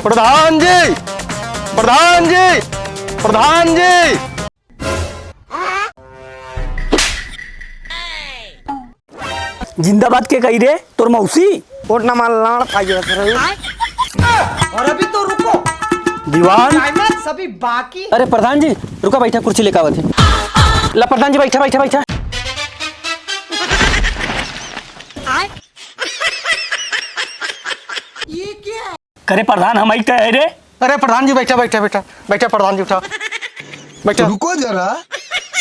प्रधान जी, प्रधान जी, प्रधान जी। जिंदाबाद के कही रे तोर मौसी वोट ना मालना चाहिए सर। और अभी तो रुको, दीवान। क्लाइमैक्स अभी बाकी। अरे प्रधान जी रुका, बैठा, कुर्सी लेकर आवत है। ला प्रधान जी बैठा बैठा बैठा। ये क्या है? करे प्रधान हम कह रे। अरे प्रधान जी बैठा बैठा बैठा बैठा, प्रधान जी उठा बैठा। रुको जरा,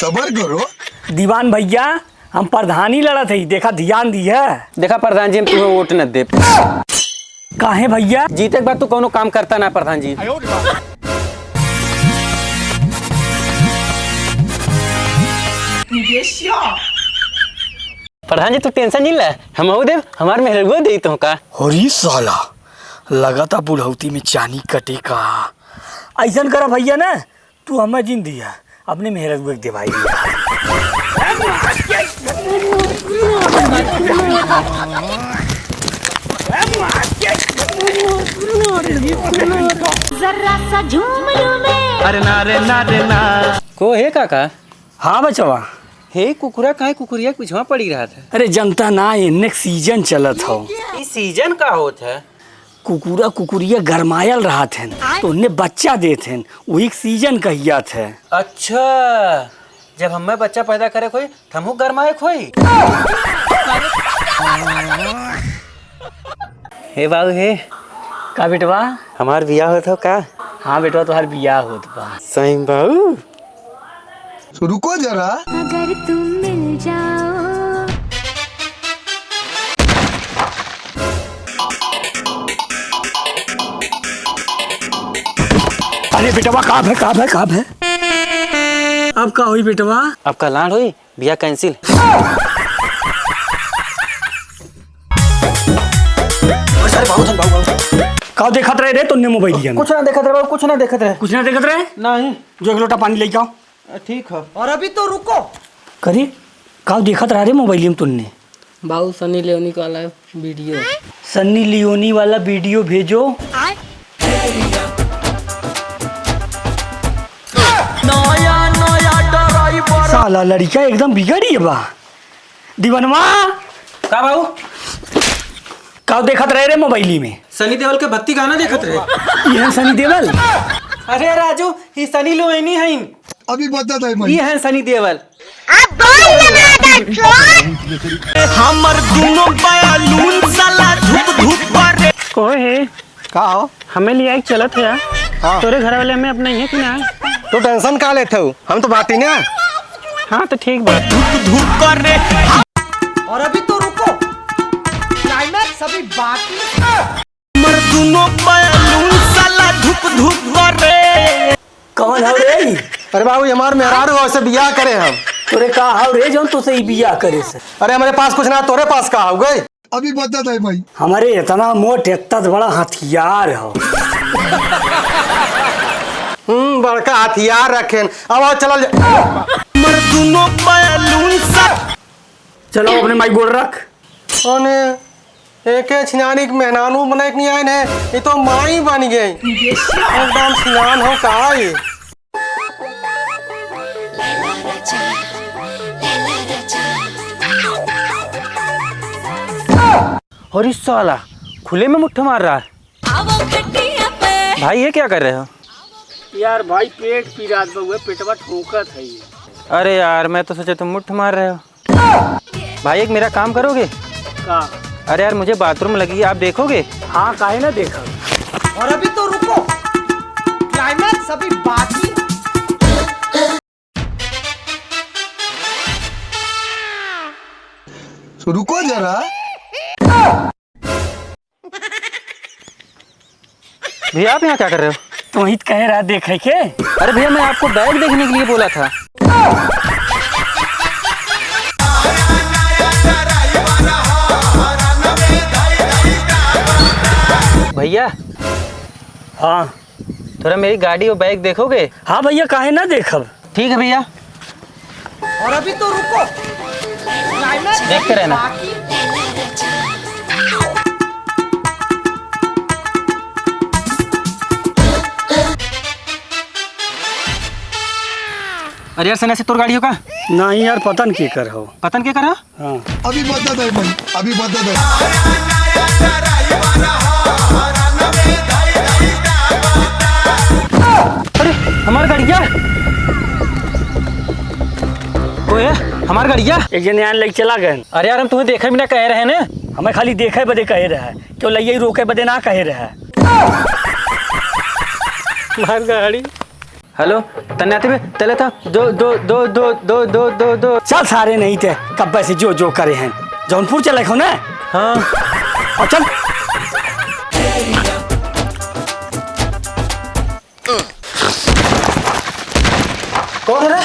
सबर करो। दीवान भैया हम प्रधानी लड़त है, देखा ध्यान दिया। देखा प्रधान जी हम तुम्हें वोट न दे। काहे भैया? जीते के बाद तो कोनो काम करता ना प्रधान जी। प्रधान जी तू टेंशन नहीं ले, हम देव हमारे मेहरगो दे तो का। होरी साला लगाता बुढ़ौती में चानी कटे का। ऐसा करा भैया ना, तू हमें जिन दिया अपने मेहरत दे भाई। जरा सा झूम लूं मैं। अरे ना रे ना रे ना। को है काका? हाँ बचवा। हे कुकुरा काहे कुकुरिया कुछवा पड़ी रहा था? अरे जनता ना इन्ने सीजन चलत हो। इस सीजन का होत है? कुकुरा कुकुरिया गरमायल रहा थे तो उन्हें बच्चा दे थे, वही सीजन कहिया थे। अच्छा, जब हमें बच्चा पैदा करे कोई हमहू गरमाए खोई। हे बाबू हे का बेटवा? हमार बियाह होत हो का? हाँ बेटवा तुम्हार बियाह होत बा। सही बाबू। तो रुको जरा। अगर तुम मिल जाओ। अरे बेटवा काब है? अब का हुई बेटवा? आपका लाड हुई, बिया कैंसिल। का देखत रहे रे तुमने मोबाइल? कुछ ना देखत रहे बाबू, कुछ ना देखत रहे। कुछ ना देखत रहे? नहीं। जो एक लोटा पानी लेके आओ। ठीक है। और अभी तो रुको। करी का देखत रहा रे मोबाइल में तुमने? बाबू सनी लियोनी का वाला वीडियो। सन्नी लियोनी वाला वीडियो भेजो। साला लड़का एकदम बिगड़ी है बा। दीवानवा का बाबू? का देखत रहे रे मोबाइल में? सनी देओल के भक्ति गाना देखत रहे। ये है सनी देओल? अरे राजू ये सनी लियोनी है। अभी बता दे मैं। ये है सनी देओल। हमर दोनों बयालून साला धूप धूप पर। को है का हो? हमें लिया चलत है यार। हाँ। तोरे घर वाले में अपने ही कि ना? तू टेंशन का लेते हो, हम तो बात ही ना। हाँ तो ठीक बात। धूप कर रे। और अभी तो रुको, क्लाइमैक्स अभी बाकी। हमर दोनों बयालून साला धूप धूप कर रे। कौन है रे? अरे बाबू हमार मेहरारू हो, से बियाह करे हम। तोरे का हाउ रे जो तो सही बियाह करे से? अरे हमारे पास कुछ ना, तोरे पास का हो गई? अभी बता दे भाई। हमारे इतना मोट इतना बड़ा हथियार हो। बड़का हथियार रखे। अब आओ चल। हमर दोनों बयालून सा। चलो अपने माई गोड़ रख। एक छिनानी मेहनानू बने नहीं आए ने, ये तो माई बन गई एकदम छिनान हो का ये। और इस साला खुले में मुट्ठा मार रहा है। भाई ये क्या कर रहे हो? यार भाई पेट पी रात बहुए, पेटवा ठोकत है ये। अरे यार मैं तो सोचा तुम मुट्ठ मार रहे हो। भाई एक मेरा काम करोगे? का? अरे यार मुझे बाथरूम लगी है, आप देखोगे? हाँ काहे ना देखा। और अभी तो रुको, क्लाइमैक्स अभी बाकी। तो रुको जरा। भैया आप यहाँ क्या कर रहे हो? तो वही कह रहा देखे के। अरे भैया मैं आपको बैग देखने के लिए बोला था। भैया हाँ थोड़ा मेरी गाड़ी और बैग देखोगे? हाँ भैया काहे ना देखब। ठीक है भैया। और अभी तो रुको, क्लाइमैक्स देखते रहना। बाकी। अरे यार सन्या से तोर गाड़ी हो का नहीं यार पतन के कर हो। पतन के करा हाँ अभी बदत है भाई, अभी बदत है। अरे हमार गाड़िया कोई है हमार गाड़िया। एक जन यहाँ लेके चला गए। अरे यार हम तुम्हें देखे भी ना कह रहे हैं ना। हमें खाली देखे बदे कहे रहा है, क्यों लइये रोके बदे ना कहे रहा है। हमार गाड़ी हेलो तन्याते में चले था दो दो दो दो दो दो दो दो। चल सारे नहीं थे कब से जो जो करे हैं जौनपुर चले हो ना। हाँ और चल कौन है रे?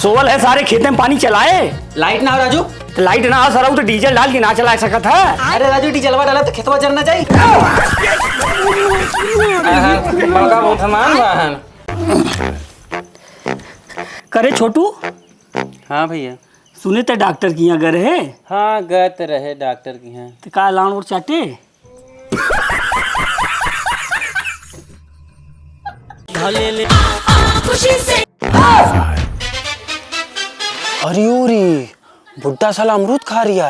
सोवल है सारे खेत में पानी चलाए। लाइट ना हो राजू। तो लाइट ना हो सर तो डीजल डाल के ना चला सकता है। अरे राजू डीजलवा डाला तो खेतवा जलना चाहिए। बड़का बहुत हमान वाहन। करे छोटू हाँ भैया सुने तो डॉक्टर की यहाँ गए रहे। हाँ गत रहे डॉक्टर की यहाँ। तो का लान और चाटे खुशी से अरे ओरी बुड्ढा साला अमरूद खा रिया।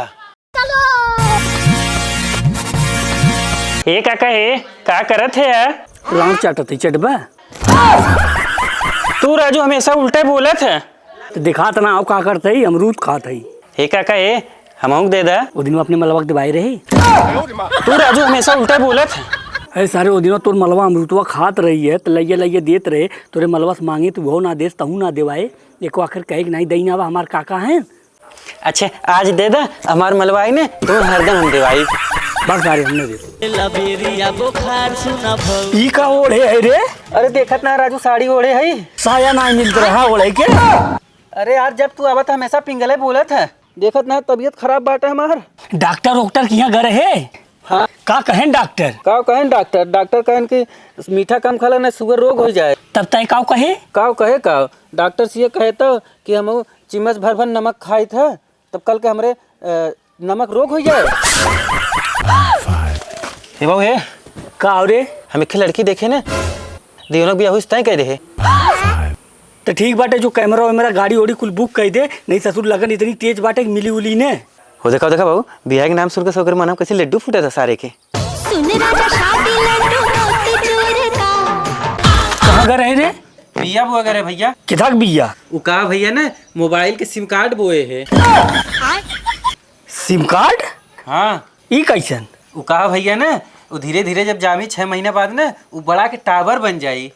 हे काका हे का करत है यार। लान चाटत चटबा तू राजू हमेशा उल्टे बोलत है। तो दिखात ना आओ का करते ही अमरूद खात है। हे काका हे हम दे दा। वो दिन अपने मलवा दबाई रही। तू राजू हमेशा उल्टे बोलत है। अरे सारे वो दिनों तोर मलवा अमरूदवा खात रही है तो लइये लइये देत रहे तोरे मलवा से मांगे तो वो ना देस तहू ना देवाए। एको आखिर कहे कि नहीं दई ना हमार काका हैं। अच्छा आज दे दा हमार मलवाई ने तो हरदम हम देवाई। बस सारे हमने दे ई का ओढ़े है रे। अरे देखत ना राजू साड़ी ओढ़े है। साया ना मिलत रहा ओढ़े के। अरे यार जब तू आवत हमेशा पिंगले बोलत है। देखत ना तबीयत खराब बाटे हमार। डॉक्टर वोक्टर की यहाँ गए है। हाँ का कहें डॉक्टर। का कहें डॉक्टर कहें कि मीठा कम खाला ना शुगर रोग हो जाए। तब तय काव कहे का डॉक्टर से ये कहे तो कि हम चिम्मच भर भर नमक खाए था तब कल के हमरे नमक रोग हो जाए। हे बाबू हे का रे हम एक लड़की देखे ना देवनों भी आहुस तय कह रहे। तो ठीक बाटे जो कैमरा वैमरा गाड़ी ओड़ी कुल बुक कर दे नहीं ससुर लगन इतनी तेज बाटे कि मिली उली ने। हो देखा बाबू बिहार के नाम सुन के सोकर माना कैसे लड्डू फूटा था सारे के। सुन राजा शादी लड्डू मोतीचूर का। कहाँ गए रहे रे। बिया बुआ करे भैया। किधर बिया वो कहा भैया ना मोबाइल के सिम कार्ड बोए है। SIM card. हाँ ई कैसन वो कहा भैया ना वो धीरे धीरे जब जामी 6 महीना बाद ना वो बड़ा के टावर बन जाई।